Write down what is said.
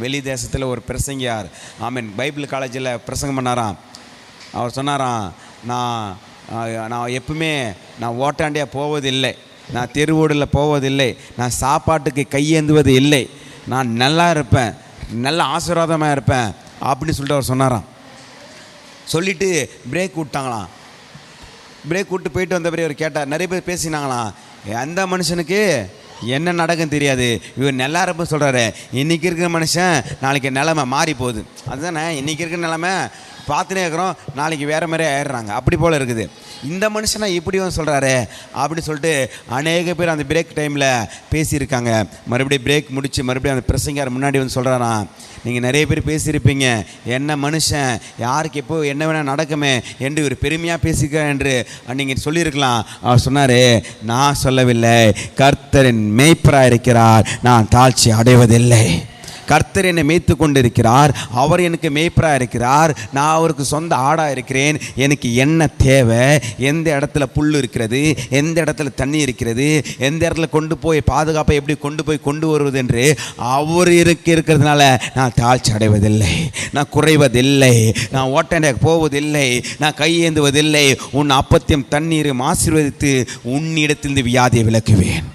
வெளி தேசத்தில் ஒரு பிரசங்கியார் பைபிள் காலேஜில் பிரசங்கம் பண்ணாராம். அவர் சொன்னாராம், நான் எப்பவுமே நான் ஓட்டாண்டியாக போவதில்லை, நான் தெருவோடில் போவதில்லை, நான் சாப்பாட்டுக்கு கையேந்துவது இல்லை, நான் நல்லா இருப்பேன், நல்ல ஆசீர்வாதமாக இருப்பேன் அப்படின்னு சொல்லிட்டு அவர் சொன்னாராம். சொல்லிவிட்டு பிரேக் விட்டாங்களாம். பிரேக் விட்டு போயிட்டு வந்த பிறகு அவர் கேட்டார். நிறைய பேர் பேசினாங்களாம், அந்த மனுஷனுக்கு என்ன நடக்குன்னு தெரியாது, இவர் நல்லா இருப்ப சொல்கிறாரு. இன்றைக்கி இருக்கிற மனுஷன் நாளைக்கு நிலைமை மாறி போகுது. அதுதானே இன்றைக்கி இருக்கிற நிலைமை பார்த்துனே இருக்கிறோம், நாளைக்கு வேறு மாதிரி ஆயிடுறாங்க. அப்படி போல் இருக்குது. இந்த மனுஷனா இப்படி வந்து சொல்கிறாரு அப்படின்னு சொல்லிட்டு அநேக பேர் அந்த பிரேக் டைமில் பேசியிருக்காங்க. மறுபடியும் பிரேக் முடித்து மறுபடியும் அந்த பிரசங்கியார் முன்னாடி வந்து சொல்கிறாராம், நீங்கள் நிறைய பேர் பேசியிருப்பீங்க, என்ன மனுஷன் யாருக்கு எப்போ என்ன வேணால் நடக்குமே என்று ஒரு பெருமையாக பேசிக்கிறேன் என்று நீங்கள் சொல்லியிருக்கலாம். அவர் சொன்னார், நான் சொல்லவில்லை, கர்த்தரின் மேய்ப்பராக இருக்கிறார், நான் தாழ்ச்சி அடைவதில்லை. கர்த்தர் என்னை மேய்த்து கொண்டு இருக்கிறார், அவர் எனக்கு மேய்ப்பராக இருக்கிறார், நான் அவருக்கு சொந்த ஆடாக இருக்கிறேன். எனக்கு என்ன தேவை, எந்த இடத்துல புல் இருக்கிறது, எந்த இடத்துல தண்ணி இருக்கிறது, எந்த இடத்துல கொண்டு போய் பாதுகாப்பை எப்படி கொண்டு வருவது என்று அவர் இருக்கிறதுனால நான் தாழ்ச்சி அடைவதில்லை, நான் குறைவதில்லை, நான் ஓட்டாண்ட போவதில்லை, நான் கையேந்துவதில்லை. உன் அப்பத்தையும் தண்ணீரும் ஆசீர்வதித்து உன்னிடத்திலிருந்து வியாதியை விலக்குவேன்.